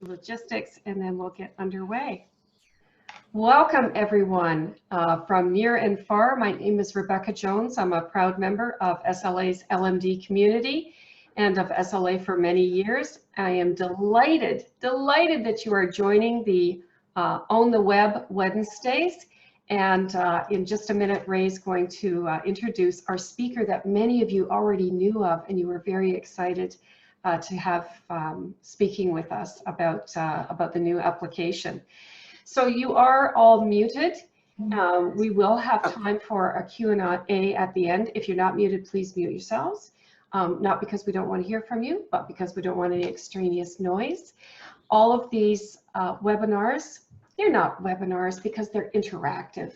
logistics, and then we'll get underway. Welcome everyone from near and far. My name is Rebecca Jones. I'm a proud member of SLA's LMD community and of SLA for many years. I am delighted that you are joining the On the Web Wednesdays. And in just a minute, Ray's going to introduce our speaker that many of you already knew of, and you were very excited to have speaking with us about the new application. So you are all muted. We will have time for a Q&A at the end. If you're not muted, please mute yourselves. Not because we don't want to hear from you, but because we don't want any extraneous noise. All of these webinars, they're not webinars because they're interactive.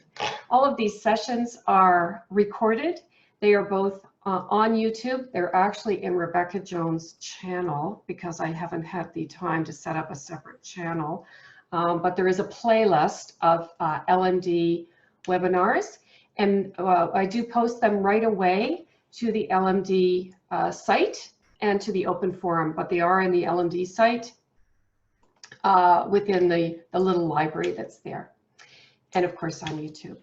All of these sessions are recorded. They are both on YouTube. They're actually in Rebecca Jones' channel because I haven't had the time to set up a separate channel. But there is a playlist of LMD webinars, and I do post them right away to the LMD site and to the open forum, but they are in the LMD site within the little library that's there, and of course on YouTube.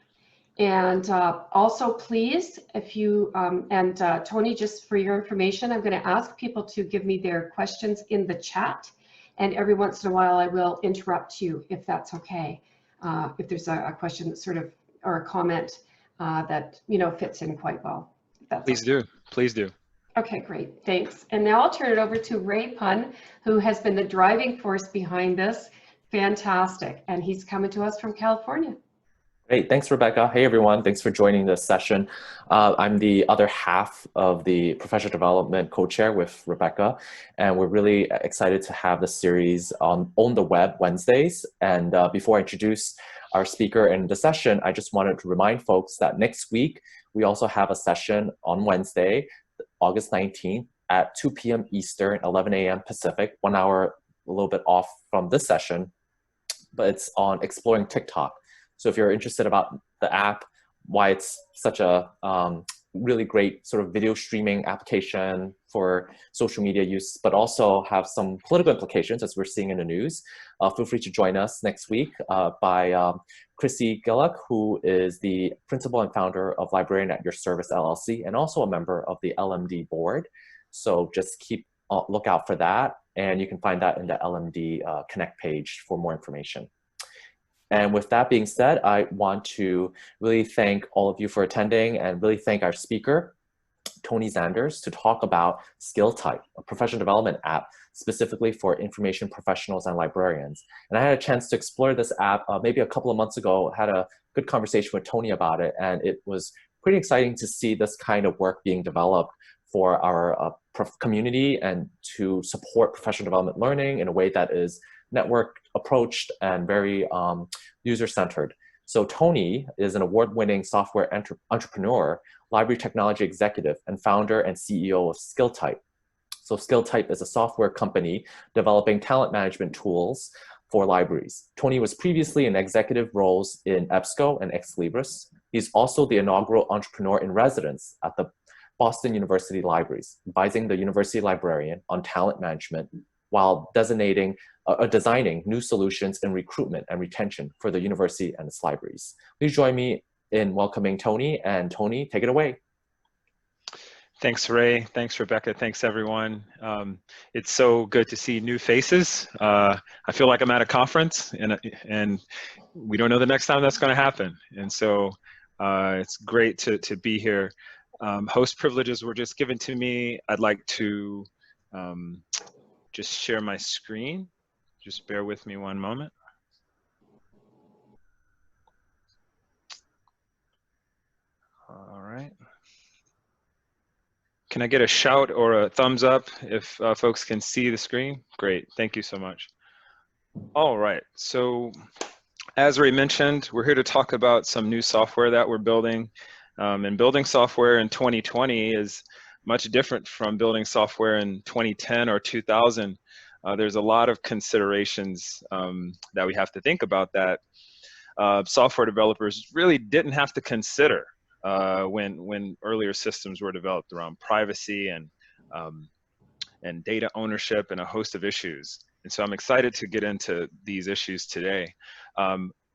And also please, if you, Tony, just for your information, I'm going to ask people to give me their questions in the chat, and every once in a while I will interrupt you if that's okay, if there's a question that sort of, or a comment that, you know, fits in quite well. Please do, please do. Okay, great, thanks. And now I'll turn it over to Ray Pun, who has been the driving force behind this. Fantastic, and he's coming to us from California. Great, thanks Rebecca. Hey everyone, thanks for joining this session. I'm the other half of the professional development co-chair with Rebecca, and we're really excited to have the series on the Web Wednesdays. And before I introduce our speaker in the session, I just wanted to remind folks that next week, we also have a session on Wednesday, August 19th at 2 p.m. Eastern, 11 a.m. Pacific, 1 hour a little bit off from this session, but it's on exploring TikTok. So if you're interested about the app, why it's such a really great sort of video streaming application for social media use, but also have some political implications as we're seeing in the news, feel free to join us next week by Chrissy Gillock, who is the principal and founder of Librarian at Your Service LLC, and also a member of the LMD board. So just keep look out for that, and you can find that in the LMD Connect page for more information. And with that being said, I want to really thank all of you for attending and really thank our speaker, Tony Zanders, to talk about Skilltype, a professional development app specifically for information professionals and librarians. And I had a chance to explore this app maybe a couple of months ago, had a good conversation with Tony about it, and it was pretty exciting to see this kind of work being developed for our community and to support professional development learning in a way that is network approached and very user-centered. So Tony is an award-winning software entrepreneur, library technology executive, and founder and CEO of Skilltype. So Skilltype is a software company developing talent management tools for libraries. Tony was previously in executive roles in EBSCO and Ex Libris. He's also the inaugural entrepreneur in residence at the Boston University Libraries, advising the university librarian on talent management while designing new solutions in recruitment and retention for the university and its libraries. Please join me in welcoming Tony, and Tony, take it away. Thanks, Ray. Thanks, Rebecca. Thanks, everyone. It's so good to see new faces. I feel like I'm at a conference, and we don't know the next time that's going to happen. And so it's great to be here. Host privileges were just given to me. I'd like to just share my screen. Just bear with me one moment. All right. Can I get a shout or a thumbs up if folks can see the screen? Great, thank you so much. All right, so as Ray mentioned, we're here to talk about some new software that we're building. And building software in 2020 is much different from building software in 2010 or 2000. There's a lot of considerations that we have to think about that software developers really didn't have to consider when earlier systems were developed around privacy and data ownership and a host of issues. And so I'm excited to get into these issues today.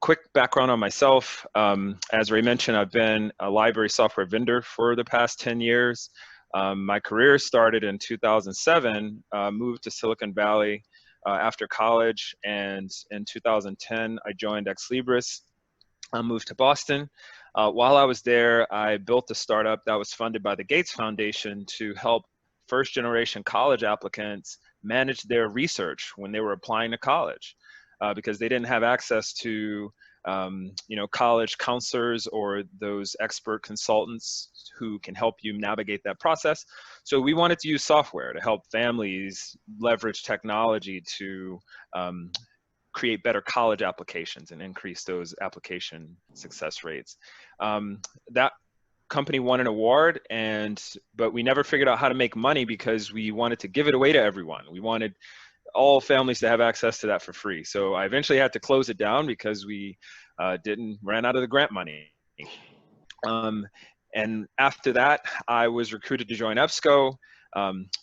Quick background on myself. As Ray mentioned, I've been a library software vendor for the past 10 years. My career started in 2007, moved to Silicon Valley after college, and in 2010, I joined Ex Libris. I moved to Boston. While I was there, I built a startup that was funded by the Gates Foundation to help first-generation college applicants manage their research when they were applying to college, because they didn't have access to college counselors or those expert consultants who can help you navigate that process. So we wanted to use software to help families leverage technology to create better college applications and increase those application success rates. That company won an award, but we never figured out how to make money because we wanted to give it away to everyone. We wanted all families to have access to that for free. So I eventually had to close it down because we ran out of the grant money. And after that, I was recruited to join EBSCO,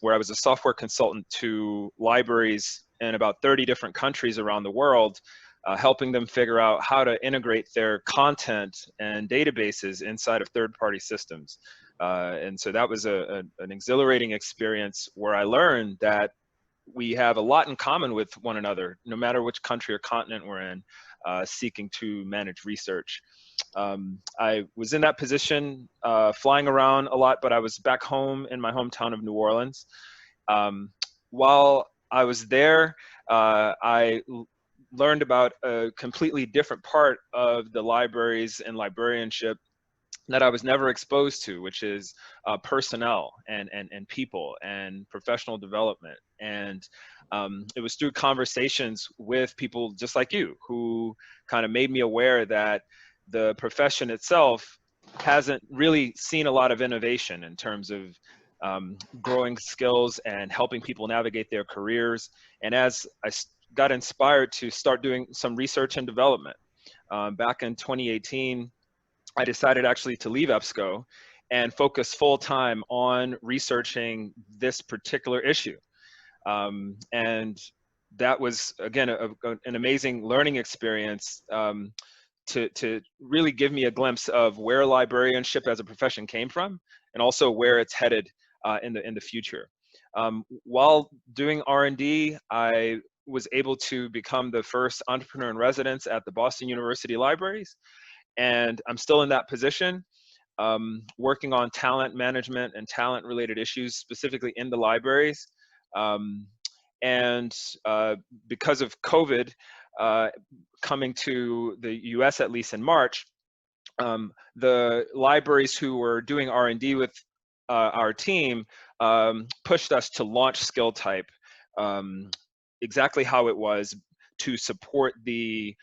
where I was a software consultant to libraries in about 30 different countries around the world, helping them figure out how to integrate their content and databases inside of third-party systems. And so that was an exhilarating experience where I learned that we have a lot in common with one another, no matter which country or continent we're in, seeking to manage research. I was in that position, flying around a lot, but I was back home in my hometown of New Orleans. While I was there, I learned about a completely different part of the libraries and librarianship that I was never exposed to, which is personnel and people and professional development. And it was through conversations with people just like you who kind of made me aware that the profession itself hasn't really seen a lot of innovation in terms of growing skills and helping people navigate their careers. And as I got inspired to start doing some research and development, back in 2018, I decided actually to leave EBSCO and focus full-time on researching this particular issue. And that was, again, an amazing learning experience to really give me a glimpse of where librarianship as a profession came from, and also where it's headed in the future. While doing R&D, I was able to become the first entrepreneur in residence at the Boston University Libraries. And I'm still in that position, working on talent management and talent related issues, specifically in the libraries. Because of COVID coming to the US, at least in March, the libraries who were doing R&D with our team pushed us to launch Skilltype, exactly how it was, to support the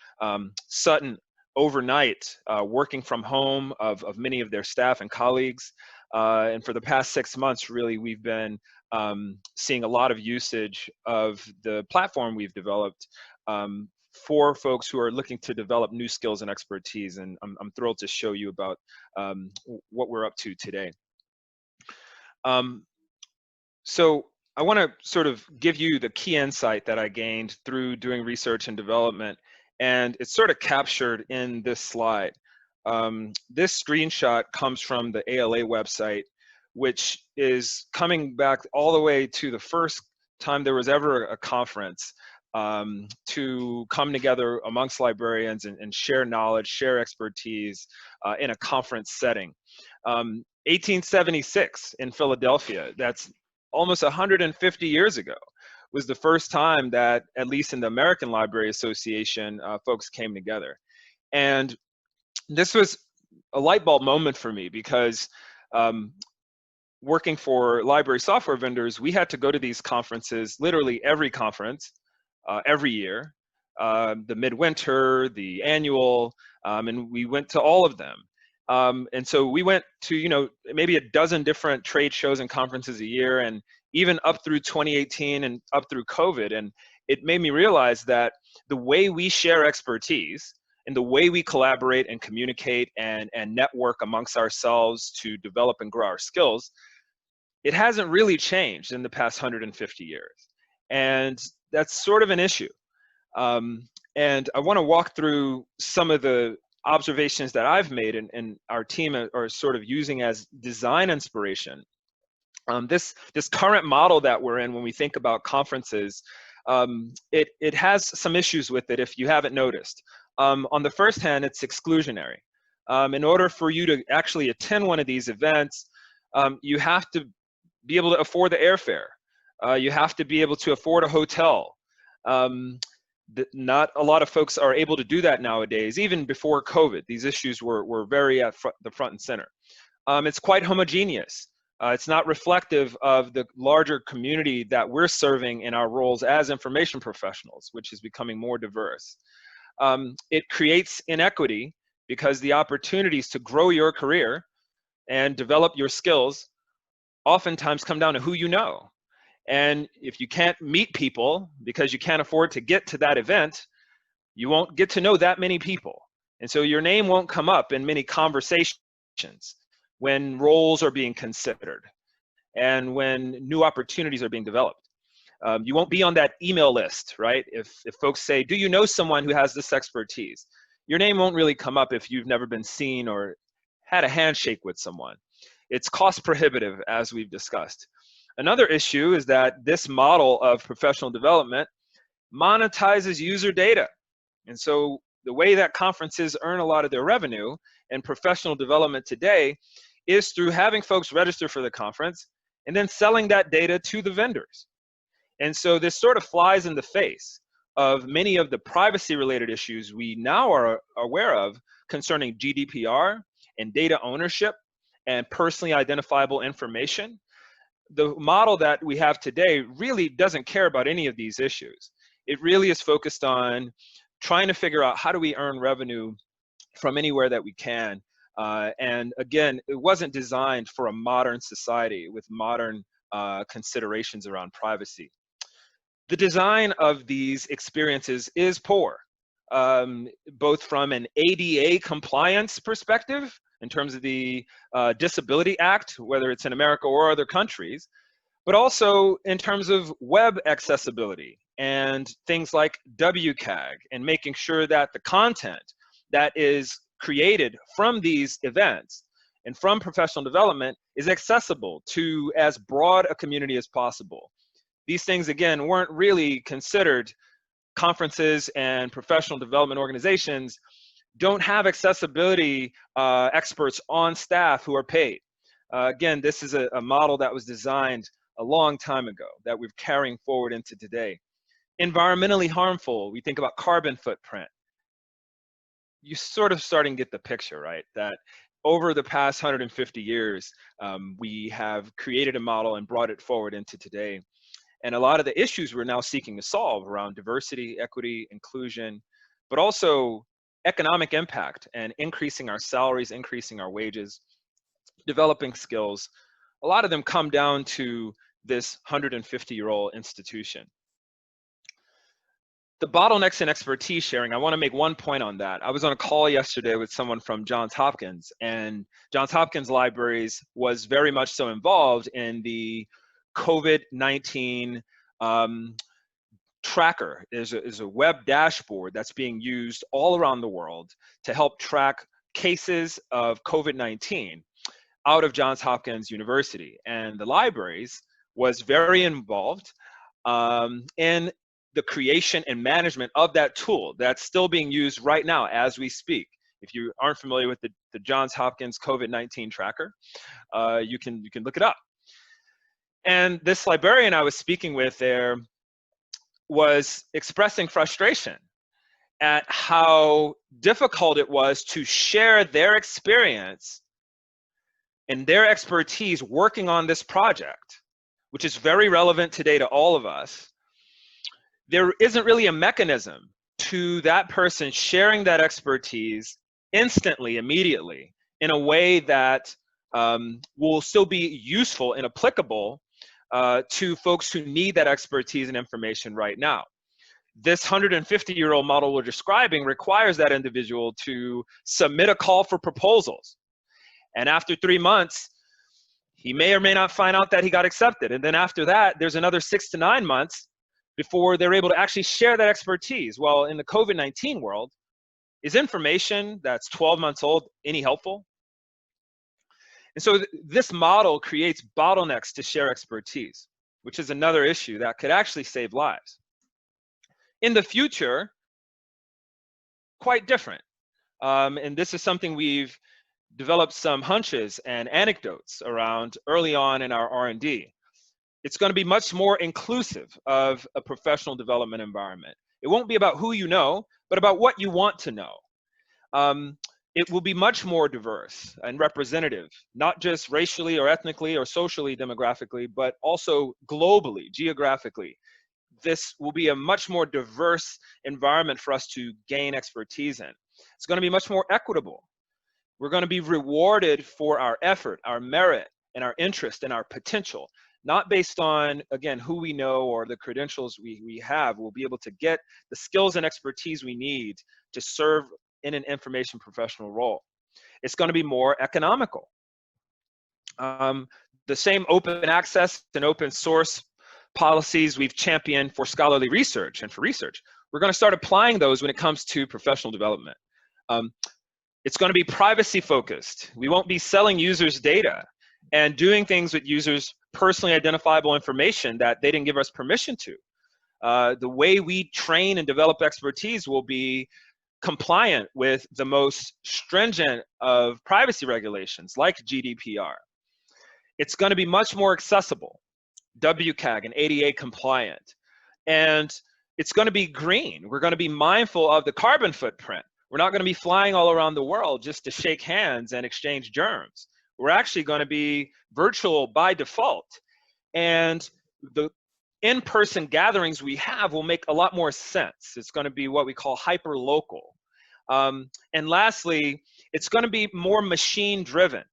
sudden overnight working from home of many of their staff and colleagues. And for the past 6 months, really, we've been seeing a lot of usage of the platform we've developed for folks who are looking to develop new skills and expertise. And I'm thrilled to show you about what we're up to today. So I want to sort of give you the key insight that I gained through doing research and development, and it's sort of captured in this slide. This screenshot comes from the ALA website, which is coming back all the way to the first time there was ever a conference to come together amongst librarians and share knowledge, share expertise in a conference setting. 1876 in Philadelphia, that's almost 150 years ago, was the first time that, at least in the American Library Association, folks came together. And this was a light bulb moment for me because working for library software vendors, we had to go to these conferences, literally every conference, every year, the midwinter, the annual, and we went to all of them. And so we went to, maybe a dozen different trade shows and conferences a year, and even up through 2018 and up through COVID. And it made me realize that the way we share expertise and the way we collaborate and communicate and network amongst ourselves to develop and grow our skills, it hasn't really changed in the past 150 years. And that's sort of an issue. And I want to walk through some of the observations that I've made and our team are sort of using as design inspiration. This current model that we're in when we think about conferences, it has some issues with it if you haven't noticed. On the first hand, it's exclusionary. In order for you to actually attend one of these events, you have to be able to afford the airfare. You have to be able to afford a hotel. Not a lot of folks are able to do that nowadays. Even before COVID, these issues were very at the front and center. It's quite homogeneous. It's not reflective of the larger community that we're serving in our roles as information professionals, which is becoming more diverse. It creates inequity because the opportunities to grow your career and develop your skills oftentimes come down to who you know. And if you can't meet people because you can't afford to get to that event, you won't get to know that many people. And so your name won't come up in many conversations when roles are being considered and when new opportunities are being developed. You won't be on that email list, right? If folks say, do you know someone who has this expertise? Your name won't really come up if you've never been seen or had a handshake with someone. It's cost prohibitive, as we've discussed. Another issue is that this model of professional development monetizes user data. And so the way that conferences earn a lot of their revenue and professional development today is through having folks register for the conference and then selling that data to the vendors. And so this sort of flies in the face of many of the privacy-related issues we now are aware of concerning GDPR and data ownership and personally identifiable information. The model that we have today really doesn't care about any of these issues. It really is focused on trying to figure out how do we earn revenue from anywhere that we can. And again, it wasn't designed for a modern society with modern considerations around privacy. The design of these experiences is poor, both from an ADA compliance perspective, in terms of the Disability Act, whether it's in America or other countries, but also in terms of web accessibility and things like WCAG and making sure that the content that is created from these events and from professional development is accessible to as broad a community as possible. These things, again, weren't really considered. Conferences and professional development organizations don't have accessibility experts on staff who are paid. Again, this is a model that was designed a long time ago that we're carrying forward into today. Environmentally harmful, we think about carbon footprint. You're sort of starting to get the picture, right? That over the past 150 years, we have created a model and brought it forward into today. And a lot of the issues we're now seeking to solve around diversity, equity, inclusion, but also economic impact and increasing our salaries, increasing our wages, developing skills, a lot of them come down to this 150-year-old institution. The bottlenecks in expertise sharing, I want to make one point on that. I was on a call yesterday with someone from Johns Hopkins, and Johns Hopkins Libraries was very much so involved in the COVID-19 tracker. Is a web dashboard that's being used all around the world to help track cases of COVID-19 out of Johns Hopkins University. And the libraries was very involved in the creation and management of that tool that's still being used right now as we speak. If you aren't familiar with the Johns Hopkins COVID-19 tracker, you can look it up. And this librarian I was speaking with there was expressing frustration at how difficult it was to share their experience and their expertise working on this project, which is very relevant today to all of us. There isn't really a mechanism to that person sharing that expertise instantly, immediately, in a way that will still be useful and applicable to folks who need that expertise and information right now. This 150-year-old model we're describing requires that individual to submit a call for proposals. And after 3 months, he may or may not find out that he got accepted. And then after that, there's another 6 to 9 months before they're able to actually share that expertise. Well, in the COVID-19 world, is information that's 12 months old any helpful? And so this model creates bottlenecks to share expertise, which is another issue that could actually save lives. In the future, quite different. And this is something we've developed some hunches and anecdotes around early on in our R&D. It's going to be much more inclusive of a professional development environment. It won't be about who you know, but about what you want to know. It will be much more diverse and representative, not just racially or ethnically or socially, demographically, but also globally, geographically. This will be a much more diverse environment for us to gain expertise in. It's going to be much more equitable. We're going to be rewarded for our effort, our merit, and our interest and our potential, not based on, again, who we know or the credentials we have. We'll be able to get the skills and expertise we need to serve in an information professional role. It's going to be more economical. The same open access and open source policies we've championed for scholarly research and for research, we're going to start applying those when it comes to professional development. It's going to be privacy focused. We won't be selling users data and doing things with users' personally identifiable information that they didn't give us permission to. The way we train and develop expertise will be compliant with the most stringent of privacy regulations like GDPR. It's going to be much more accessible, WCAG and ADA compliant. And it's going to be green. We're going to be mindful of the carbon footprint. We're not going to be flying all around the world just to shake hands and exchange germs. We're actually going to be virtual by default. And the in-person gatherings we have will make a lot more sense. It's going to be what we call hyper-local. And lastly, it's going to be more machine-driven.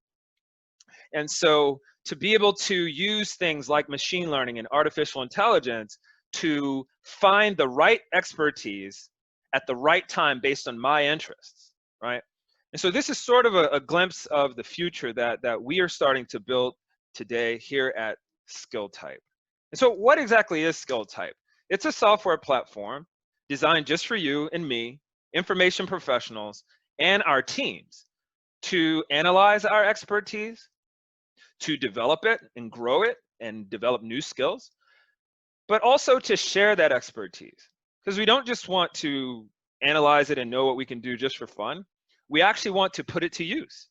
And so to be able to use things like machine learning and artificial intelligence to find the right expertise at the right time based on my interests, right? And so this is sort of a glimpse of the future that we are starting to build today here at Skilltype. And so what exactly is Skilltype? It's a software platform designed just for you and me, information professionals, and our teams to analyze our expertise, to develop it and grow it and develop new skills, but also to share that expertise. Because we don't just want to analyze it and know what we can do just for fun. We actually want to put it to use,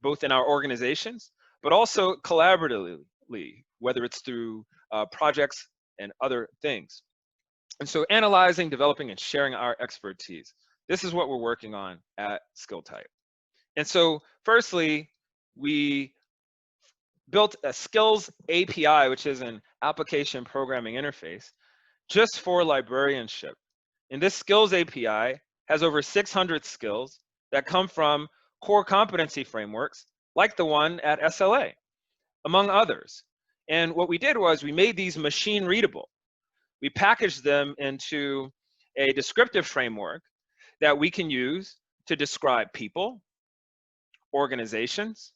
both in our organizations, but also collaboratively, whether it's through projects and other things. And so analyzing, developing, and sharing our expertise. This is what we're working on at Skilltype. And so firstly, we built a skills API, which is an application programming interface, just for librarianship. And this skills API has over 600 skills that come from core competency frameworks like the one at SLA, among others. And what we did was we made these machine readable. We packaged them into a descriptive framework that we can use to describe people, organizations,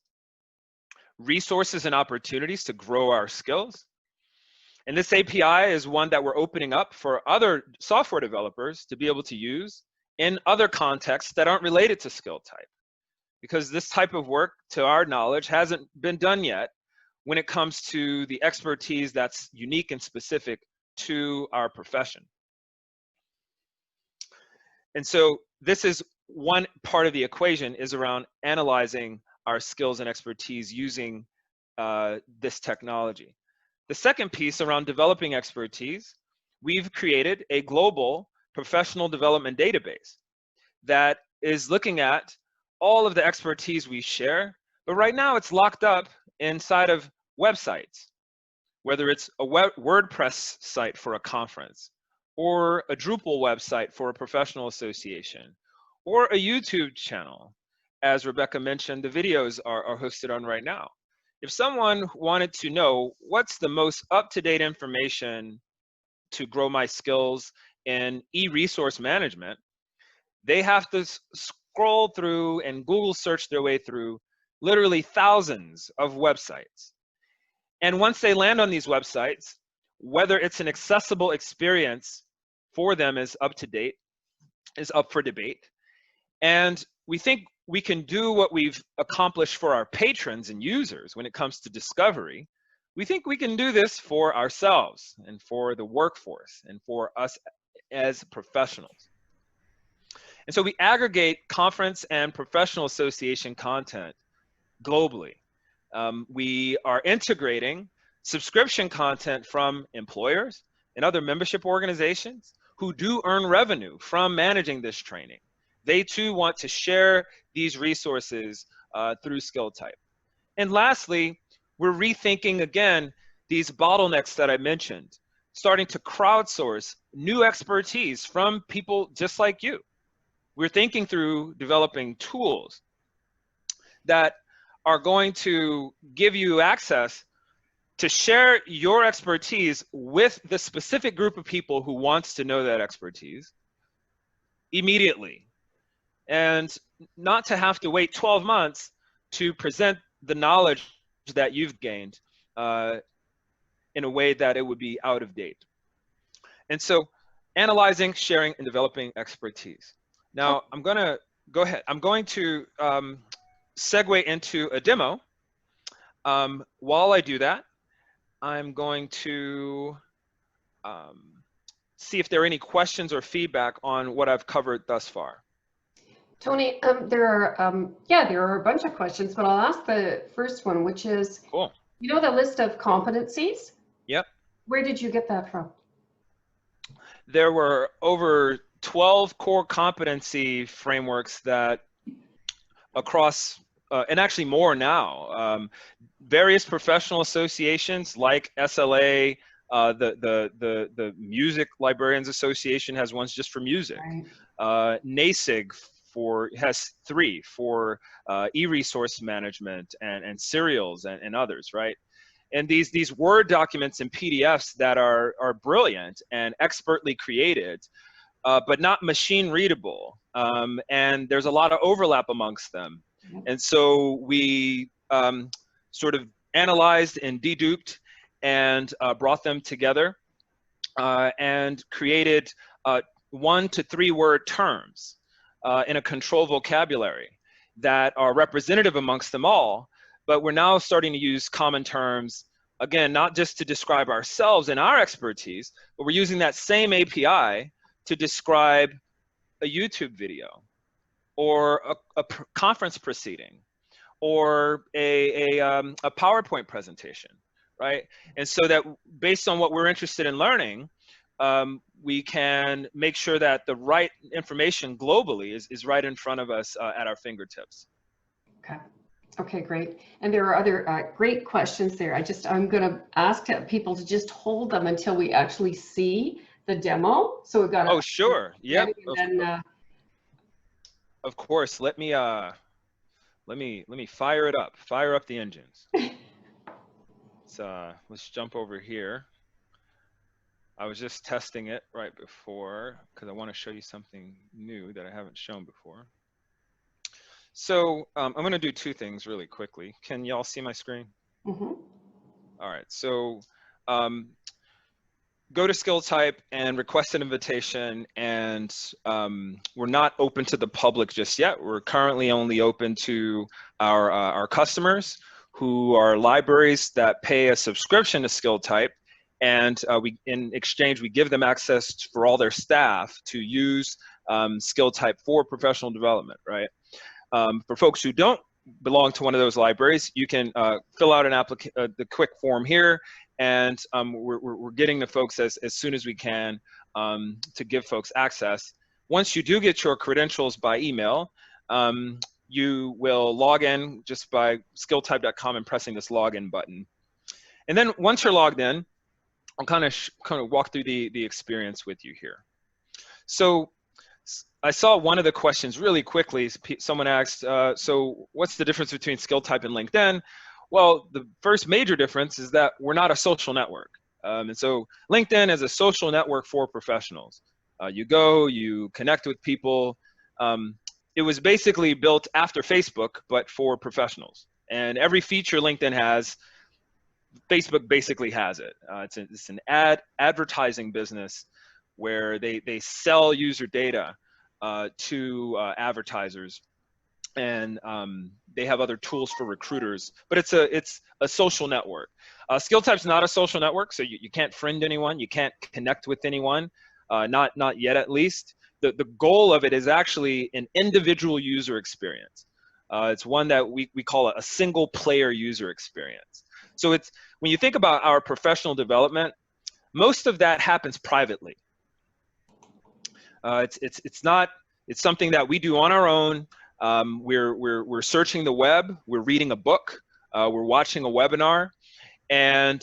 resources and opportunities to grow our skills. And this API is one that we're opening up for other software developers to be able to use in other contexts that aren't related to Skilltype. Because this type of work, to our knowledge, hasn't been done yet when it comes to the expertise that's unique and specific to our profession. And so this is one part of the equation, is around analyzing our skills and expertise using this technology. The second piece, around developing expertise, we've created a global professional development database that is looking at all of the expertise we share, but right now it's locked up inside of websites, whether it's a WordPress site for a conference, or a Drupal website for a professional association, or a YouTube channel. As Rebecca mentioned, the videos are hosted on right now. If someone wanted to know what's the most up-to-date information to grow my skills in e-resource management, they have to scroll through and Google search their way through literally thousands of websites. And once they land on these websites, whether it's an accessible experience for them is up to date, is up for debate. And we think we can do what we've accomplished for our patrons and users when it comes to discovery. We think we can do this for ourselves and for the workforce and for us as professionals. And so we aggregate conference and professional association content globally. We are integrating subscription content from employers and other membership organizations who do earn revenue from managing this training. They too want to share these resources through Skilltype. And lastly, we're rethinking again these bottlenecks that I mentioned, starting to crowdsource new expertise from people just like you. We're thinking through developing tools that are going to give you access to share your expertise with the specific group of people who wants to know that expertise immediately, and not to have to wait 12 months to present the knowledge that you've gained in a way that it would be out of date. And so analyzing, sharing, and developing expertise. Now, I'm gonna go ahead. I'm going to segue into a demo. While I do that, I'm going to see if there are any questions or feedback on what I've covered thus far. Tony, there are a bunch of questions, but I'll ask the first one, which is, cool. You know the list of competencies? Yep. Where did you get that from? There were over 12 core competency frameworks that across, and actually more now, various professional associations like SLA, the Music Librarians Association has ones just for music. Right. NASIG has 3 for e-resource management and serials and others, right? And these Word documents and PDFs that are brilliant and expertly created, but not machine readable. And there's a lot of overlap amongst them. And so we sort of analyzed and deduped and brought them together and created 1 to 3 word terms in a control vocabulary that are representative amongst them all. But we're now starting to use common terms, again, not just to describe ourselves and our expertise, but we're using that same API to describe a YouTube video or a conference proceeding or a PowerPoint presentation, right? And so that based on what we're interested in learning, we can make sure that the right information globally is right in front of us at our fingertips. Okay. Okay, great. And there are other great questions there. I'm going to ask people to just hold them until we actually see the demo. So we've got. Oh, sure. Yeah. Of course. Let me fire it up. Fire up the engines. Let's jump over here. I was just testing it right before because I want to show you something new that I haven't shown before. So I'm going to do 2 things really quickly. Can y'all see my screen? Mm-hmm. All right. So go to Skilltype and request an invitation. And we're not open to the public just yet. We're currently only open to our customers who are libraries that pay a subscription to Skilltype. And in exchange, we give them access for all their staff to use Skilltype for professional development, right? For folks who don't belong to one of those libraries, you can fill out the quick form here, and we're getting the folks as soon as we can to give folks access. Once you do get your credentials by email, you will log in just by skilltype.com and pressing this login button. And then once you're logged in, I'll kind of walk through the experience with you here. So I saw one of the questions really quickly. Someone asked, so what's the difference between Skilltype and LinkedIn? Well, the first major difference is that we're not a social network. And so LinkedIn is a social network for professionals. You connect with people. It was basically built after Facebook, but for professionals. And every feature LinkedIn has, Facebook basically has it. It's an advertising business where they sell user data to advertisers, and they have other tools for recruiters, but it's a social network. Skilltype's not a social network, so you can't friend anyone, you can't connect with anyone, not yet at least. The goal of it is actually an individual user experience. It's one that we call a single player user experience. So it's, when you think about our professional development, most of that happens privately. It's something that we do on our own. We're searching the web, we're reading a book, we're watching a webinar, and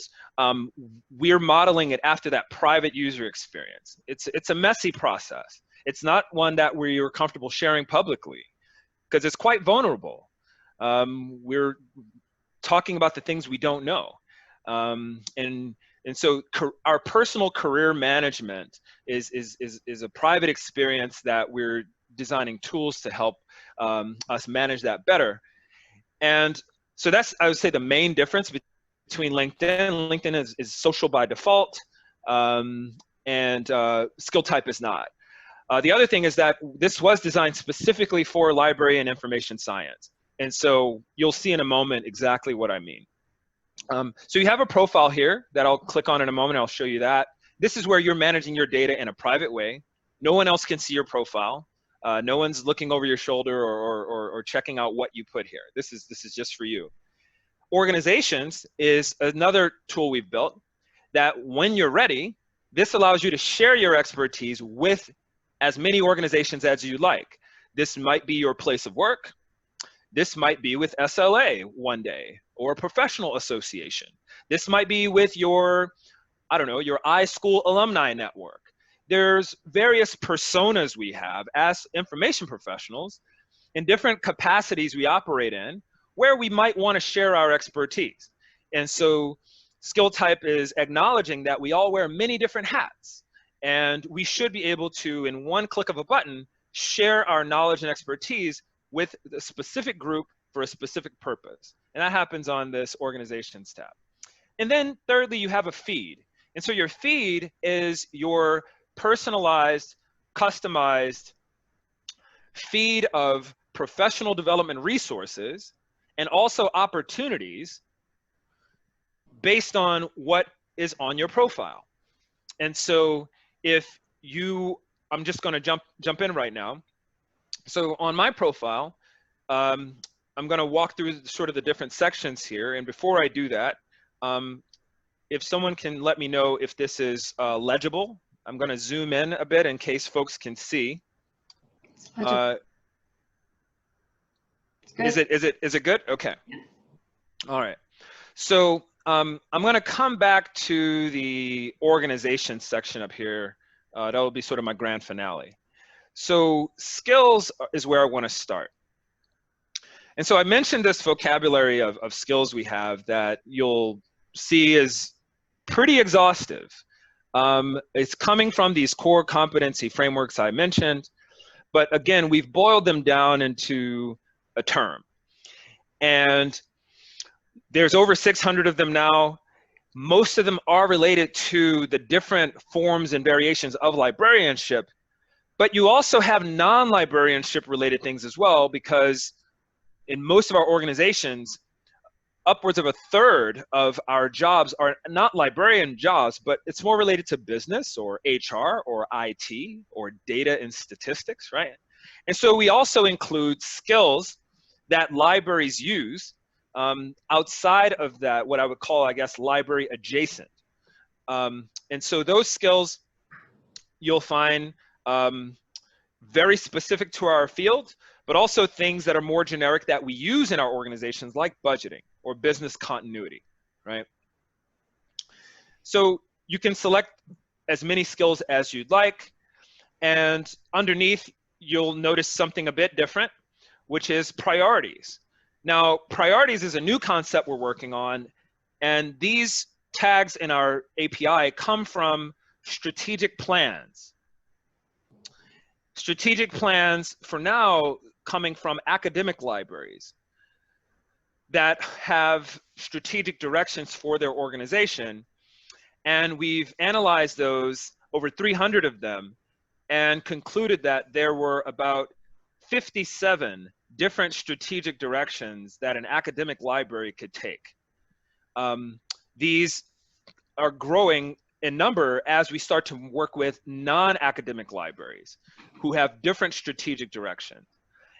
we're modeling it after that private user experience. It's a messy process. It's not one that we're comfortable sharing publicly because it's quite vulnerable. We're talking about the things we don't know. And so our personal career management is a private experience that we're designing tools to help us manage that better. And so that's, I would say, the main difference between LinkedIn. LinkedIn is social by default, and Skilltype is not. The other thing is that this was designed specifically for library and information science. And so you'll see in a moment exactly what I mean. So you have a profile here that I'll click on in a moment. I'll show you that. This is where you're managing your data in a private way. No one else can see your profile. No one's looking over your shoulder or checking out what you put here. This is just for you. Organizations is another tool we've built that when you're ready, this allows you to share your expertise with as many organizations as you like. This might be your place of work. This might be with SLA one day, or a professional association. This might be with your, I don't know, your iSchool alumni network. There's various personas we have as information professionals in different capacities we operate in where we might want to share our expertise. And so Skilltype is acknowledging that we all wear many different hats, and we should be able to, in one click of a button, share our knowledge and expertise with a specific group for a specific purpose. And that happens on this organizations tab. And then thirdly, you have a feed. And so your feed is your personalized, customized feed of professional development resources and also opportunities based on what is on your profile. And so if you, I'm just going to jump in right now. So on my profile, I'm going to walk through sort of the different sections here. And before I do that, if someone can let me know if this is legible, I'm going to zoom in a bit in case folks can see. Is it good? Okay. Yeah. All right. So I'm going to come back to the organization section up here. That will be sort of my grand finale. So skills is where I want to start. And so I mentioned this vocabulary of skills we have that you'll see is pretty exhaustive. It's coming from these core competency frameworks I mentioned, but again, we've boiled them down into a term. And there's over 600 of them now. Most of them are related to the different forms and variations of librarianship, but you also have non-librarianship related things as well, because in most of our organizations, upwards of a third of our jobs are not librarian jobs, but it's more related to business or HR or IT or data and statistics, right? And so we also include skills that libraries use outside of that, what I would call, I guess, library adjacent. And so those skills you'll find very specific to our field, but also things that are more generic that we use in our organizations, like budgeting or business continuity, right? So you can select as many skills as you'd like, and underneath you'll notice something a bit different, which is priorities. Now, priorities is a new concept we're working on, and these tags in our API come from strategic plans. Strategic plans, for now, coming from academic libraries. that have strategic directions for their organization. And we've analyzed those, over 300 of them, and concluded that there were about 57 different strategic directions that an academic library could take. These are growing in number as we start to work with non-academic libraries who have different strategic directions.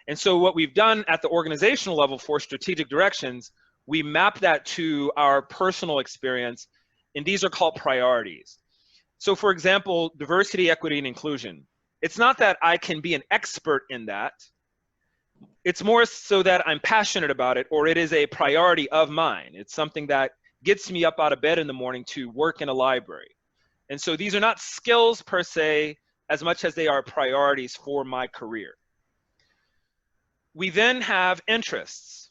And so what we've done at the organizational level for strategic directions, we map that to our personal experience, and these are called priorities. So for example, diversity, equity, and inclusion. It's not that I can be an expert in that. It's more so that I'm passionate about it, or it is a priority of mine. It's something that gets me up out of bed in the morning to work in a library. And so these are not skills per se, as much as they are priorities for my career. We then have interests.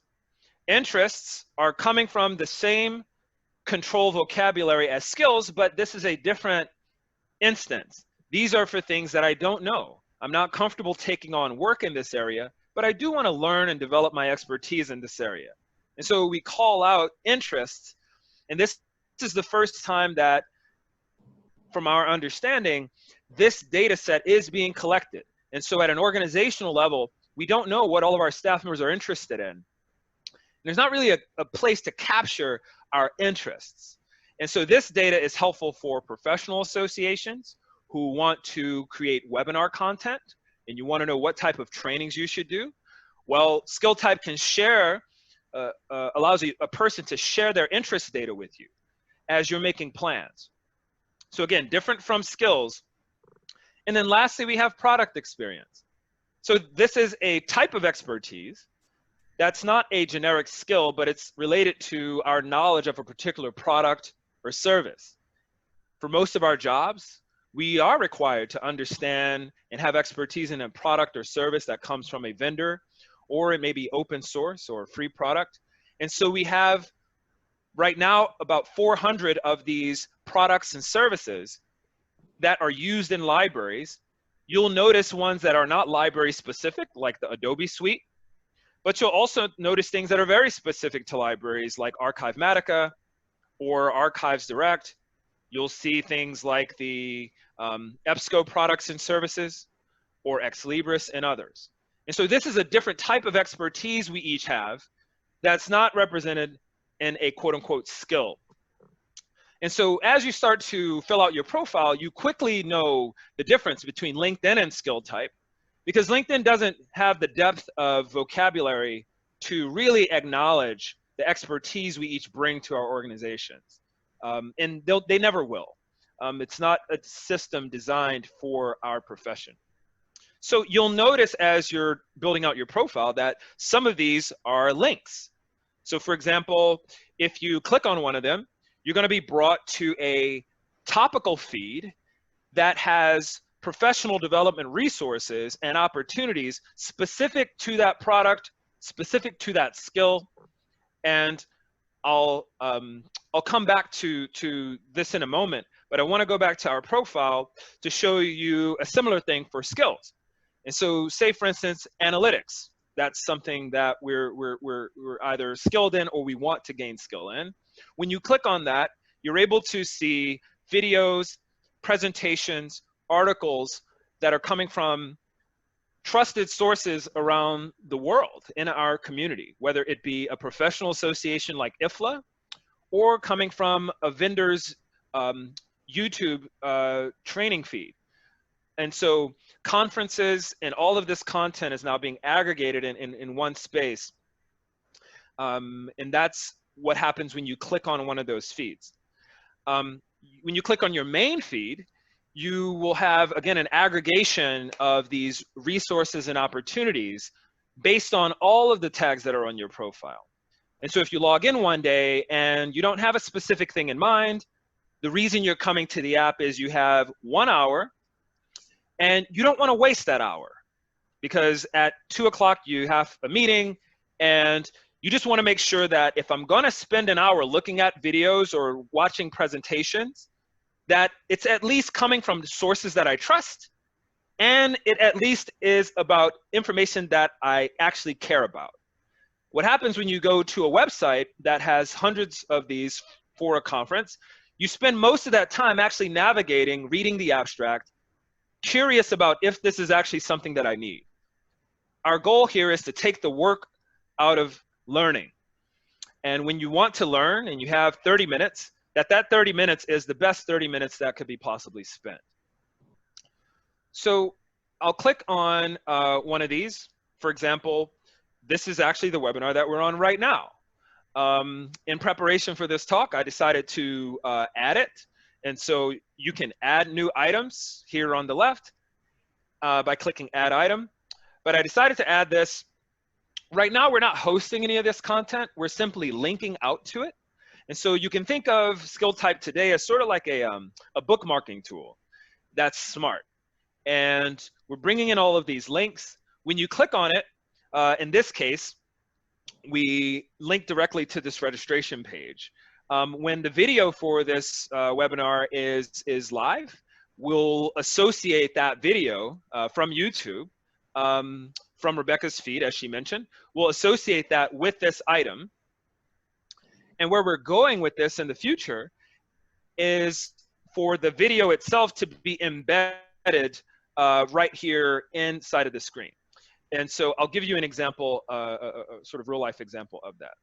Interests are coming from the same control vocabulary as skills, but this is a different instance. These are for things that I don't know. I'm not comfortable taking on work in this area, but I do want to learn and develop my expertise in this area. And so we call out interests, and this is the first time that, from our understanding, this data set is being collected. And so at an organizational level, we don't know what all of our staff members are interested in. There's not really a place to capture our interests. And so this data is helpful for professional associations who want to create webinar content, and you want to know what type of trainings you should do. Well, Skilltype can share, allows a person to share their interest data with you as you're making plans. So again, different from skills. And then lastly, we have product experience. So this is a type of expertise that's not a generic skill, but it's related to our knowledge of a particular product or service. For most of our jobs, we are required to understand and have expertise in a product or service that comes from a vendor, or it may be open source or free product. And so we have right now about 400 of these products and services that are used in libraries. You'll notice ones that are not library specific, like the Adobe Suite, but you'll also notice things that are very specific to libraries, like Archivematica or Archives Direct. You'll see things like the EBSCO products and services, or Ex Libris and others. And so this is a different type of expertise we each have that's not represented in a quote unquote skill. And so as you start to fill out your profile, you quickly know the difference between LinkedIn and Skilltype, because LinkedIn doesn't have the depth of vocabulary to really acknowledge the expertise we each bring to our organizations. And they never will. It's not a system designed for our profession. So you'll notice as you're building out your profile that some of these are links. So for example, if you click on one of them, you're going to be brought to a topical feed that has professional development resources and opportunities specific to that product, specific to that skill. And I'll come back to this in a moment, but I want to go back to our profile to show you a similar thing for skills. And so say, for instance, analytics. That's something that we're either skilled in or we want to gain skill in. When you click on that, you're able to see videos, presentations, articles that are coming from trusted sources around the world in our community, whether it be a professional association like IFLA or coming from a vendor's YouTube training feed. And so conferences and all of this content is now being aggregated in one space. And that's what happens when you click on one of those feeds. When you click on your main feed, you will have, again, an aggregation of these resources and opportunities based on all of the tags that are on your profile. And so if you log in one day and you don't have a specific thing in mind, the reason you're coming to the app is you have 1 hour and you don't want to waste that hour, because at 2 o'clock you have a meeting and you just want to make sure that if I'm going to spend an hour looking at videos or watching presentations, that it's at least coming from sources that I trust, and it at least is about information that I actually care about. what happens when you go to a website that has hundreds of these for a conference, you spend most of that time actually navigating, reading the abstract, curious about if this is actually something that I need. Our goal here is to take the work out of learning. And when you want to learn and you have 30 minutes, that 30 minutes is the best 30 minutes that could be possibly spent. So I'll click on one of these. For example, this is actually the webinar that we're on right now. In preparation for this talk, I decided to add it. And so you can add new items here on the left by clicking Add Item. But I decided to add this. Right now, we're not hosting any of this content. We're simply linking out to it. And so you can think of Skilltype today as sort of like a bookmarking tool that's smart. And we're bringing in all of these links. When you click on it, in this case, we link directly to this registration page. When the video for this webinar is live, we'll associate that video from YouTube, from Rebecca's feed, as she mentioned. We'll associate that with this item. And where we're going with this in the future is for the video itself to be embedded right here inside of the screen. And so I'll give you an example, a sort of real life example of that.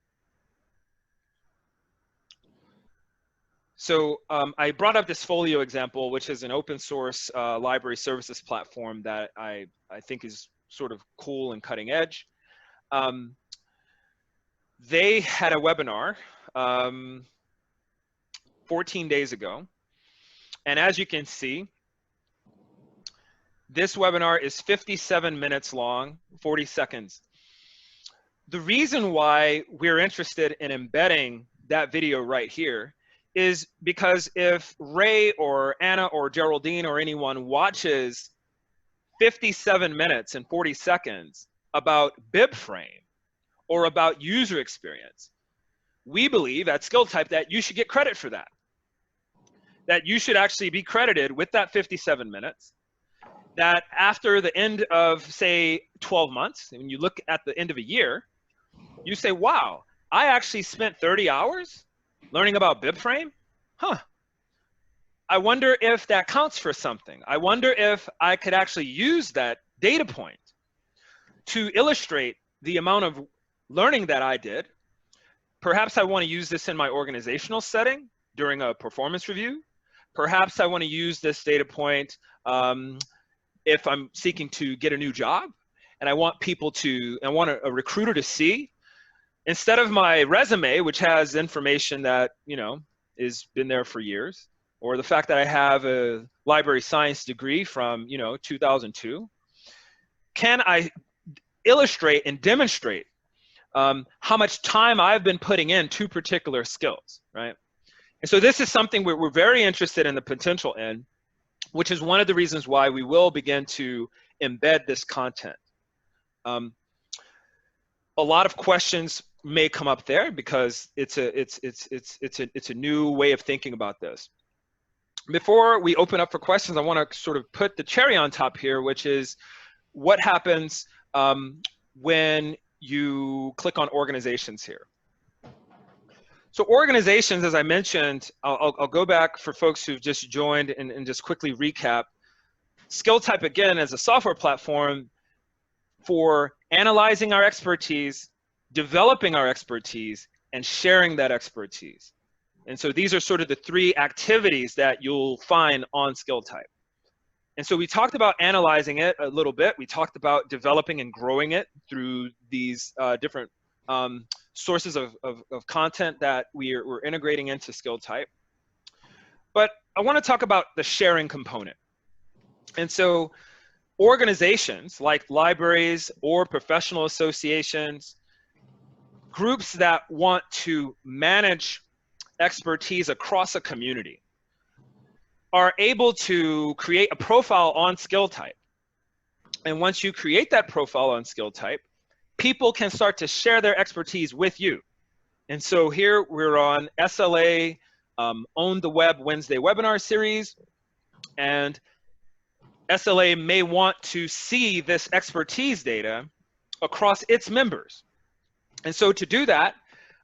So I brought up this Folio example, which is an open source library services platform that I think is sort of cool and cutting edge. They had a webinar 14 days ago. And as you can see, this webinar is 57 minutes long, 40 seconds. The reason why we're interested in embedding that video right here is because if Ray or Anna or Geraldine or anyone watches 57 minutes and 40 seconds about BibFrame or about user experience, we believe at Skilltype that you should get credit for that. That you should actually be credited with that 57 minutes. That after the end of, say, 12 months, when you look at the end of a year, you say, wow, I actually spent 30 hours learning about BibFrame? Huh. I wonder if that counts for something. I wonder if I could actually use that data point to illustrate the amount of learning that I did. Perhaps I want to use this in my organizational setting during a performance review. Perhaps I want to use this data point if I'm seeking to get a new job and I want people to, I want a recruiter to see, instead of my resume, which has information that, you know, is been there for years, or the fact that I have a library science degree from, you know, 2002, can I illustrate and demonstrate how much time I've been putting in to particular skills, right? And so this is something we're very interested in the potential in, which is one of the reasons why we will begin to embed this content. A lot of questions may come up there because it's a new way of thinking about this. Before we open up for questions, I want to sort of put the cherry on top here, which is what happens when you click on organizations here. So organizations, as I mentioned, I'll go back for folks who've just joined and just quickly recap. Skilltype, again, is a software platform for analyzing our expertise, developing our expertise, and sharing that expertise. And so these are sort of the three activities that you'll find on Skilltype. And so we talked about analyzing it a little bit. We talked about developing and growing it through these different sources of content that we're integrating into Skilltype. But I want to talk about the sharing component. And so organizations like libraries or professional associations, groups that want to manage expertise across a community, are able to create a profile on Skilltype. And once you create that profile on Skilltype, people can start to share their expertise with you. And so here we're on SLA Own the Web Wednesday webinar series, and SLA may want to see this expertise data across its members. And so to do that,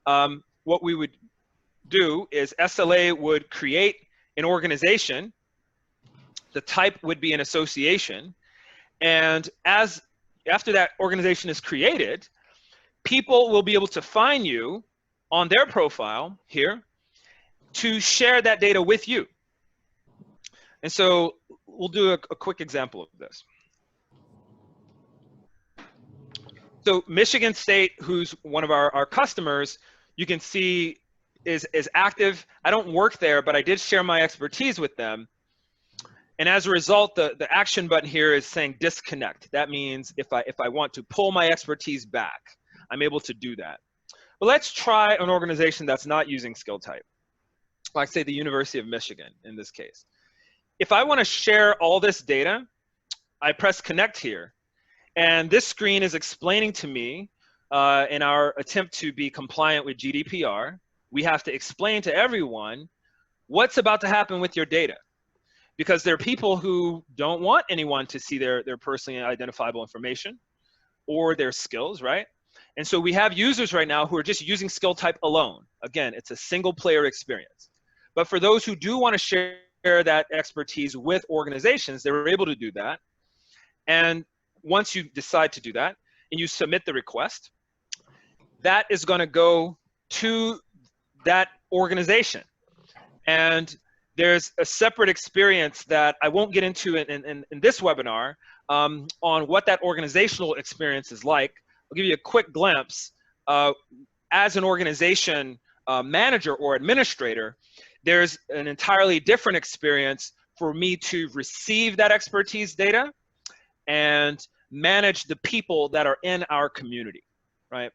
what we would do is SLA would create an organization. The type would be an association. And after that organization is created, people will be able to find you on their profile here to share that data with you. And so we'll do a quick example of this. So Michigan State, who's one of our customers, you can see is active. I don't work there, but I did share my expertise with them. And as a result, the action button here is saying disconnect. That means if I want to pull my expertise back, I'm able to do that. But let's try an organization that's not using Skilltype, like say the University of Michigan in this case. If I want to share all this data, I press connect here. And this screen is explaining to me, in our attempt to be compliant with GDPR, we have to explain to everyone what's about to happen with your data. Because there are people who don't want anyone to see their personally identifiable information or their skills, right? And so we have users right now who are just using Skilltype alone. Again, it's a single player experience. But for those who do want to share that expertise with organizations, they're able to do that. And once you decide to do that and you submit the request, that is going to go to that organization. And there's a separate experience that I won't get into in this webinar on what that organizational experience is like. I'll give you a quick glimpse. As an organization manager or administrator, there's an entirely different experience for me to receive that expertise data and manage the people that are in our community, right?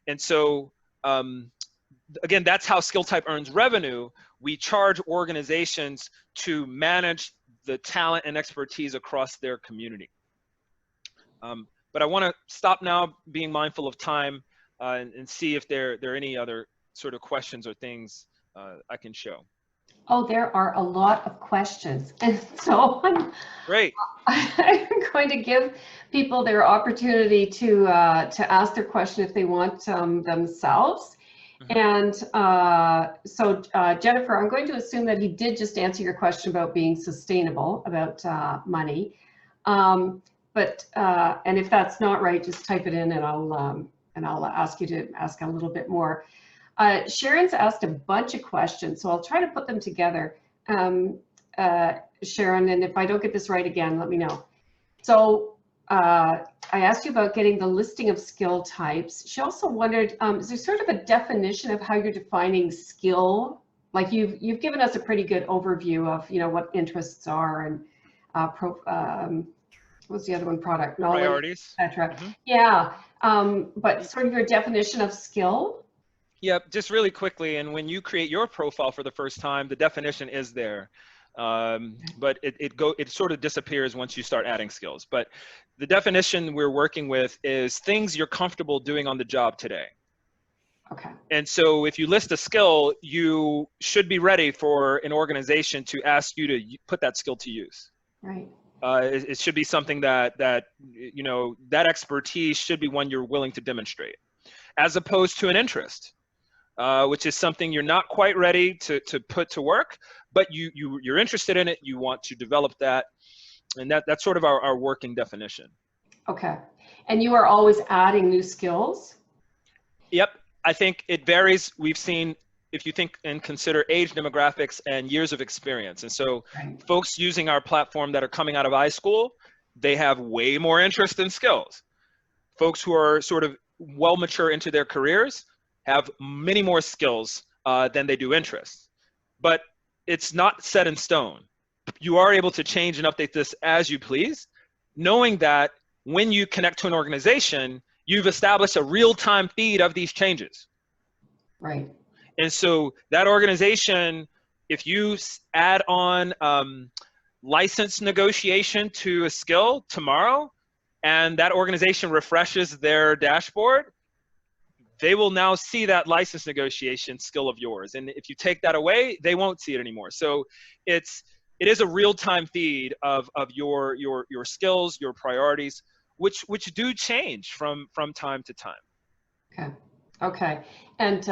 And so, again, that's how Skilltype earns revenue. We charge organizations to manage the talent and expertise across their community. But I want to stop now, being mindful of time, and see if there are any other sort of questions or things I can show. Oh, there are a lot of questions. And so Great. I'm going to give people their opportunity to ask their question if they want themselves. And so Jennifer, I'm going to assume that he did just answer your question about being sustainable, about money. And if that's not right, just type it in and I'll ask you to ask a little bit more. Sharon's asked a bunch of questions, so I'll try to put them together. Sharon, and if I don't get this right again, let me know. So I asked you about getting the listing of skill types. She also wondered, is there sort of a definition of how you're defining skill? Like you've given us a pretty good overview of, you know, what interests are and what's the other one? Product knowledge, priorities, etc. Yeah, but sort of your definition of skill. Yep, just really quickly, and when you create your profile for the first time, the definition is there, but it sort of disappears once you start adding skills. But the definition we're working with is things you're comfortable doing on the job today. Okay. And so if you list a skill, you should be ready for an organization to ask you to put that skill to use. Right. It should be something that you know, that expertise should be one you're willing to demonstrate, as opposed to an interest. Which is something you're not quite ready to put to work, but you're interested in it, you want to develop that, and that's sort of our working definition. Okay, and you are always adding new skills? Yep, I think it varies. We've seen, if you think and consider age demographics and years of experience, and so folks using our platform that are coming out of iSchool, they have way more interest in skills. Folks who are sort of well mature into their careers have many more skills than they do interests. But it's not set in stone. You are able to change and update this as you please, knowing that when you connect to an organization, you've established a real-time feed of these changes. Right. And so that organization, if you add on license negotiation to a skill tomorrow, and that organization refreshes their dashboard, they will now see that license negotiation skill of yours. And if you take that away, they won't see it anymore. So it is a real-time feed of your skills, your priorities, which do change from time to time. Okay. Okay, and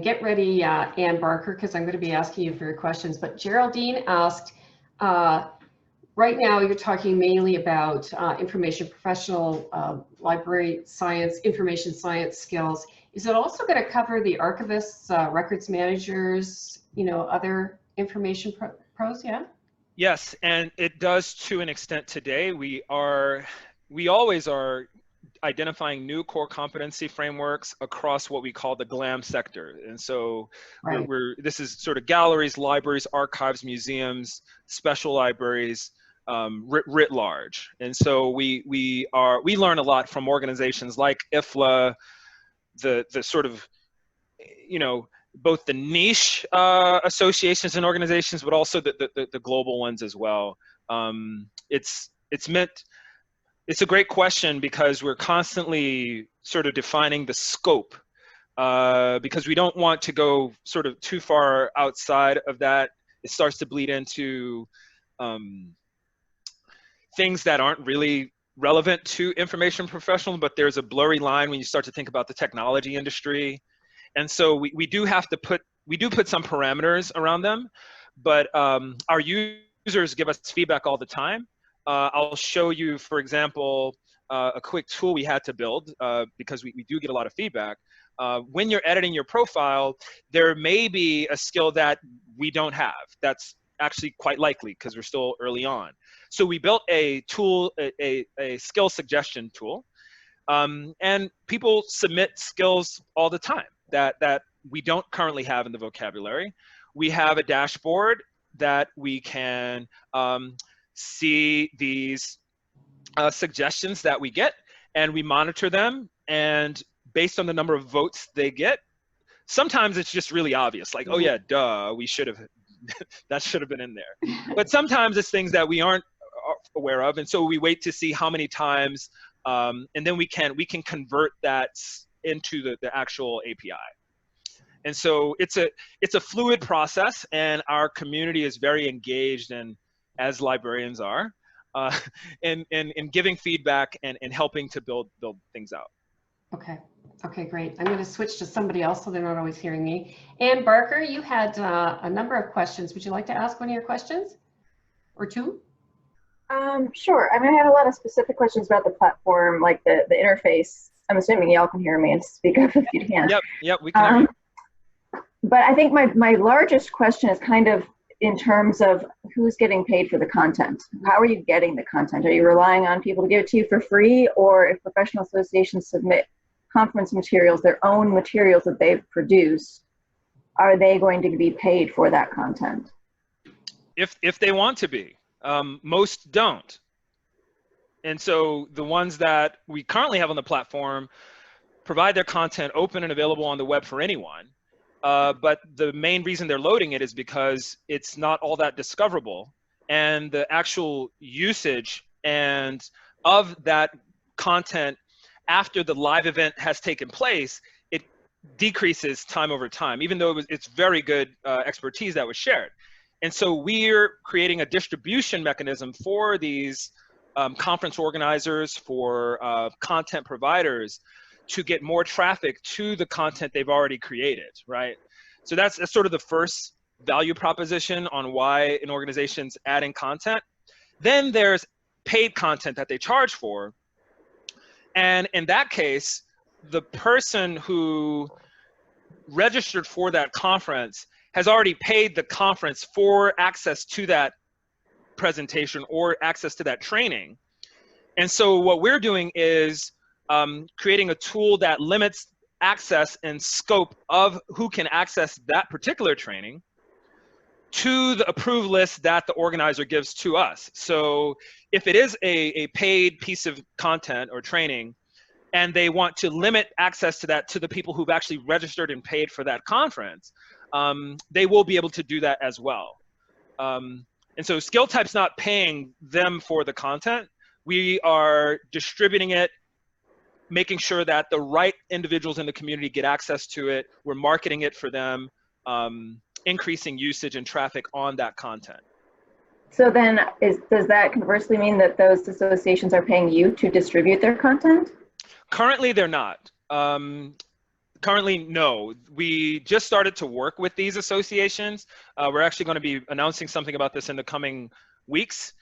get ready, Ann Barker, because I'm going to be asking you for your questions. But Geraldine asked, right now you're talking mainly about information professional, library science, information science skills. Is it also going to cover the archivists, records managers, other information pros? Yeah. Yes, and it does to an extent today. We always are identifying new core competency frameworks across what we call the GLAM sector. And so Right. this is sort of galleries, libraries, archives, museums, special libraries, writ large. And so we learn a lot from organizations like IFLA, the sort of, both the niche associations and organizations, but also the global ones as well. It's a great question because we're constantly sort of defining the scope, because we don't want to go sort of too far outside of that. It starts to bleed into things that aren't really relevant to information professional, but there's a blurry line when you start to think about the technology industry. And so we do put some parameters around them, but our users give us feedback all the time. I'll show you, for example, a quick tool we had to build because we do get a lot of feedback. When you're editing your profile, there may be a skill that we don't have. That's actually quite likely because we're still early on. So we built a tool, a skill suggestion tool, and people submit skills all the time that we don't currently have in the vocabulary. We have a dashboard that we can see these suggestions that we get, and we monitor them, and based on the number of votes they get, sometimes it's just really obvious, like, oh yeah, duh, we should have, that should have been in there. But sometimes it's things that we aren't aware of, and so we wait to see how many times, and then we can convert that into the actual API. And so it's a fluid process, and our community is very engaged, and as librarians are, in giving feedback and helping to build things out. Okay, great. I'm going to switch to somebody else so they're not always hearing me. Ann Barker, you had a number of questions. Would you like to ask one of your questions or two? Sure. I mean, I had a lot of specific questions about the platform, like the interface. I'm assuming y'all can hear me and speak up if you can. Yep, we can hear you. But I think my largest question is kind of in terms of who's getting paid for the content. How are you getting the content? Are you relying on people to give it to you for free, or if professional associations submit conference materials, their own materials that they've produced, are they going to be paid for that content? If they want to be. Most don't. And so the ones that we currently have on the platform provide their content open and available on the web for anyone. But the main reason they're loading it is because it's not all that discoverable, and the actual usage and of that content after the live event has taken place, it decreases time over time, even though it's very good expertise that was shared. And so we're creating a distribution mechanism for these conference organizers, for content providers, to get more traffic to the content they've already created, right? So that's sort of the first value proposition on why an organization's adding content. Then there's paid content that they charge for. And in that case, the person who registered for that conference has already paid the conference for access to that presentation or access to that training. And so what we're doing is creating a tool that limits access and scope of who can access that particular training to the approved list that the organizer gives to us. So if it is a paid piece of content or training, and they want to limit access to that to the people who've actually registered and paid for that conference, they will be able to do that as well. And so Skilltype's not paying them for the content. We are distributing it, making sure that the right individuals in the community get access to it. We're marketing it for them, increasing usage and traffic on that content. So then does that conversely mean that those associations are paying you to distribute their content? Currently, they're not. Currently, no. We just started to work with these associations. We're actually going to be announcing something about this in the coming weeks.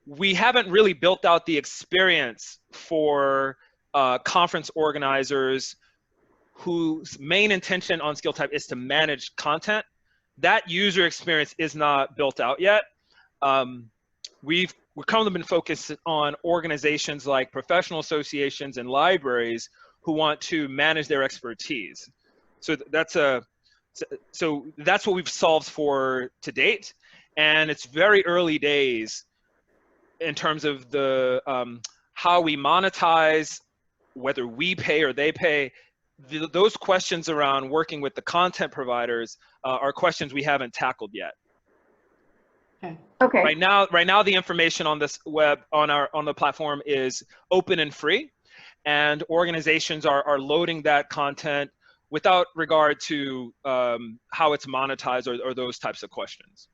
We haven't really built out the experience for conference organizers whose main intention on Skilltype is to manage content. That user experience is not built out yet. We've currently been focused on organizations like professional associations and libraries who want to manage their expertise. So that's what we've solved for to date, and it's very early days in terms of the how we monetize, whether we pay or they pay. Those questions around working with the content providers are questions we haven't tackled yet. Okay. Right now, the information on this web on the platform is open and free, and organizations are loading that content without regard to how it's monetized or those types of questions.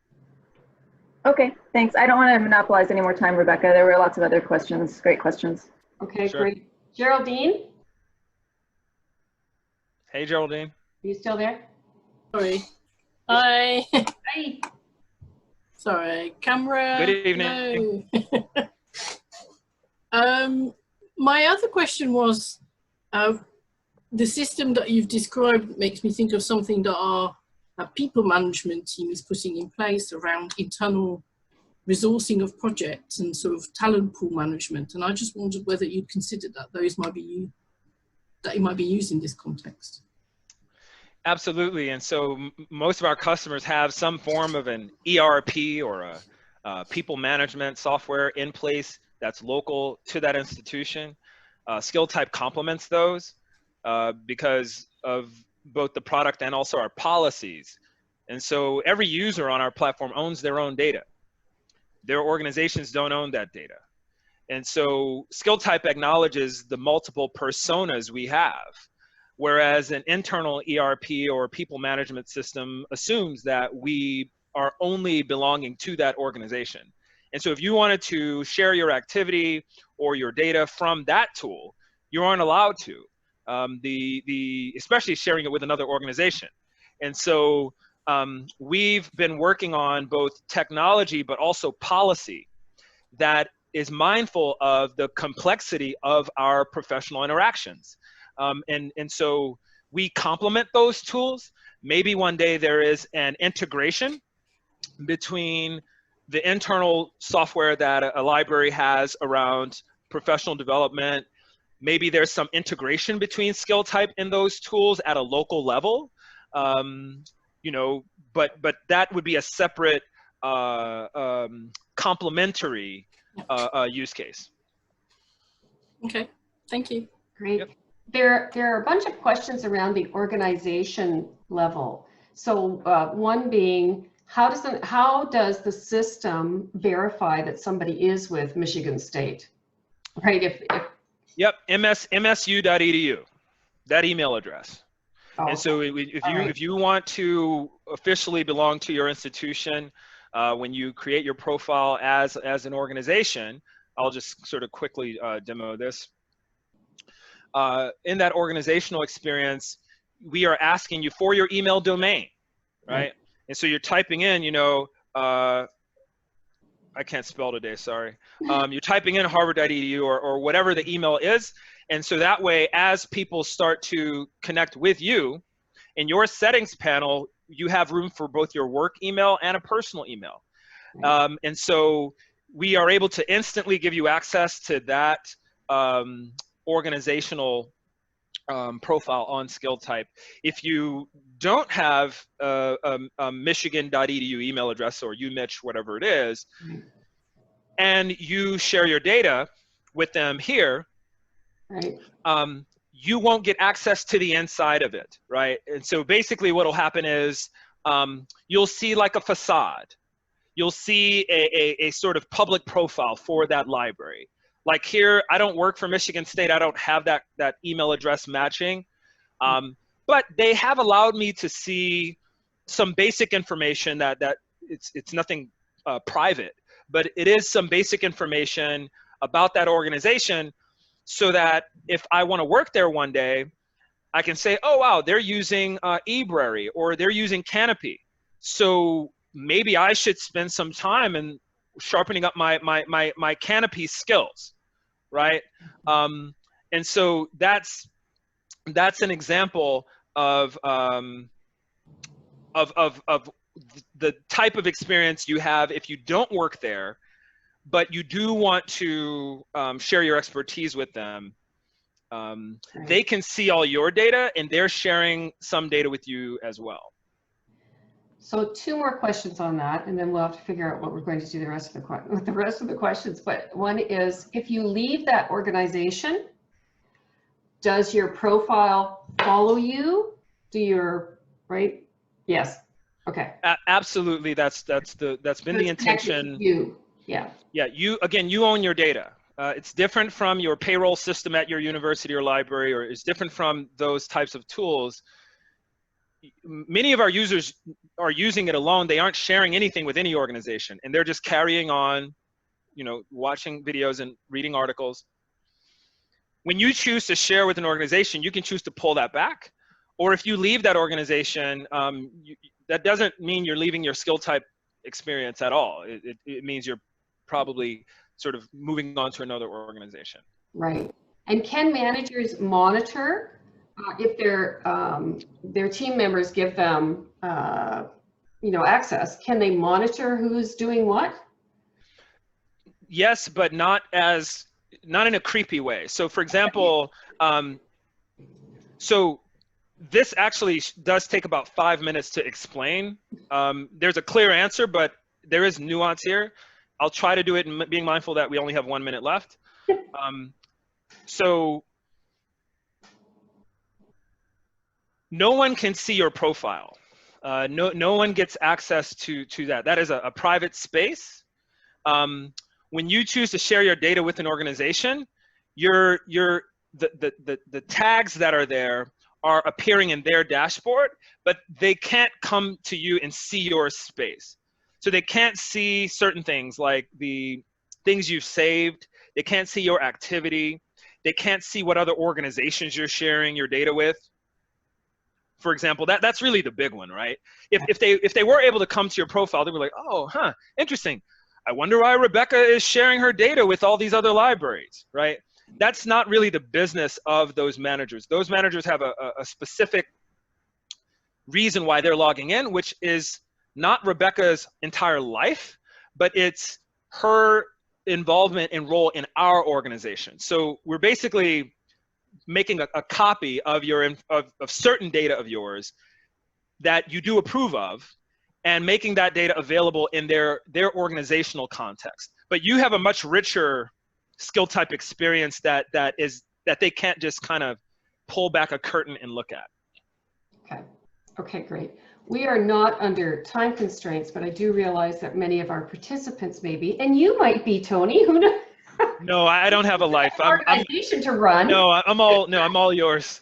Okay, thanks. I don't want to monopolize any more time, Rebecca. There were lots of other questions, great questions. Okay, Sure. great. Geraldine, Hey, Geraldine. are you still there? Sorry. Hi. Hi. Sorry. Camera. Good evening. No. My other question was, the system that you've described makes me think of something that our people management team is putting in place around internal resourcing of projects and sort of talent pool management. And I just wondered whether you'd considered that those might be it might be used in this context. Absolutely, and so most of our customers have some form of an ERP or a people management software in place that's local to that institution. Skilltype complements those because of both the product and also our policies. And so every user on our platform owns their own data. Their organizations don't own that data. And so Skilltype acknowledges the multiple personas we have, whereas an internal ERP or people management system assumes that we are only belonging to that organization. And so if you wanted to share your activity or your data from that tool, you aren't allowed to, especially sharing it with another organization. And so we've been working on both technology, but also policy that is mindful of the complexity of our professional interactions. And so we complement those tools. Maybe one day there is an integration between the internal software that a library has around professional development. Maybe there's some integration between Skilltype and those tools at a local level. You know, but that would be a separate complementary use case. Okay, thank you. Great. Yep. There are a bunch of questions around the organization level. So one being, how does the system verify that somebody is with Michigan State? Right. Yep. msu.edu, that email address. Oh, And so if you want to officially belong to your institution, when you create your profile as an organization, I'll just sort of quickly demo this. In that organizational experience, we are asking you for your email domain, right? And so you're typing in, you know, I can't spell today, sorry. You're typing in harvard.edu or whatever the email is. And so that way, as people start to connect with you, in your settings panel, you have room for both your work email and a personal email. And so we are able to instantly give you access to that organizational profile on Skilltype. If you don't have a michigan.edu email address or umich, whatever it is, and you share your data with them here, right. You won't get access to the inside of it, right? And so basically what will happen is you'll see like a facade. You'll see a sort of public profile for that library. Like here, I don't work for Michigan State. I don't have that email address matching. But they have allowed me to see some basic information that it's nothing private, but it is some basic information about that organization so that if I want to work there one day, I can say, oh, wow, they're using eBrary or they're using Canopy. So maybe I should spend some time in sharpening up my Canopy skills, right? And so that's an example of the type of experience you have if you don't work there, but you do want to share your expertise with them. They can see all your data and they're sharing some data with you as well. So 2 more questions on that, and then we'll have to figure out what we're going to do with the rest of the questions. But one is, if you leave that organization, does your profile follow you? Right? Yes. Okay. Absolutely. That's been the intention. You. Yeah. Yeah. You own your data. It's different from your payroll system at your university or library, or it's different from those types of tools. Many of our users are using it alone. They aren't sharing anything with any organization, and they're just carrying on, watching videos and reading articles. When you choose to share with an organization, you can choose to pull that back. Or if you leave that organization, that doesn't mean you're leaving your Skilltype experience at all. It means you're probably sort of moving on to another organization. Right. And can managers monitor if their team members give them, access? Can they monitor who's doing what? Yes, but not in a creepy way. So for example, so this actually does take about 5 minutes to explain. There's a clear answer, but there is nuance here. I'll try to do it, and being mindful that we only have 1 minute left. So no one can see your profile. No one gets access to that. That is a private space. When you choose to share your data with an organization, the tags that are there are appearing in their dashboard, but they can't come to you and see your space. So they can't see certain things like the things you've saved. They can't see your activity. They can't see what other organizations you're sharing your data with. For example, that's really the big one, right? If they were able to come to your profile, they'd be like, oh, interesting. I wonder why Rebecca is sharing her data with all these other libraries, right? That's not really the business of those managers. Those managers have a specific reason why they're logging in, which is not Rebecca's entire life, but it's her involvement and role in our organization. So we're basically making a copy of of certain data of yours that you do approve of, and making that data available in their organizational context. But you have a much richer Skilltype experience that they can't just kind of pull back a curtain and look at. Okay, great. We are not under time constraints, but I do realize that many of our participants may be, and you might be, Tony. Who knows? No, I don't have a life. Organization to run. No, I'm all yours.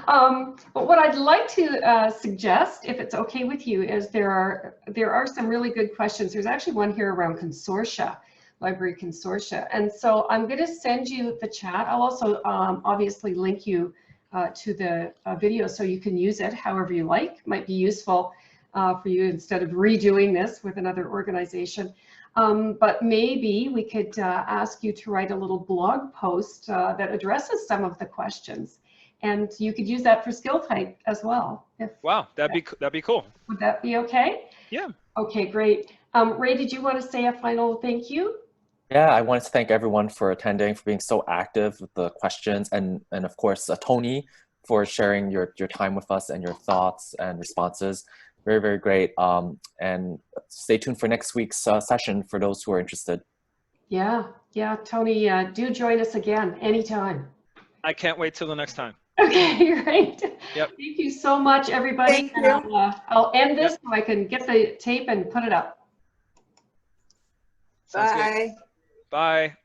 But what I'd like to suggest, if it's okay with you, is there are some really good questions. There's actually one here around consortia, library consortia. And so I'm going to send you the chat. I'll also obviously link you to the video so you can use it however you like. Might be useful for you instead of redoing this with another organization. But maybe we could ask you to write a little blog post that addresses some of the questions. And you could use that for Skilltype as well. Wow, that'd be cool. Would that be okay? Yeah. Okay, great. Ray, did you want to say a final thank you? Yeah, I wanted to thank everyone for attending, for being so active with the questions, and of course, Tony, for sharing your time with us and your thoughts and responses. Very, very great. And stay tuned for next week's session for those who are interested. Yeah, Tony, do join us again anytime. I can't wait till the next time. Okay, great. Yep. Thank you so much, everybody. Thank you. I'll end this so I can get the tape and put it up. Sounds good. Bye. Bye.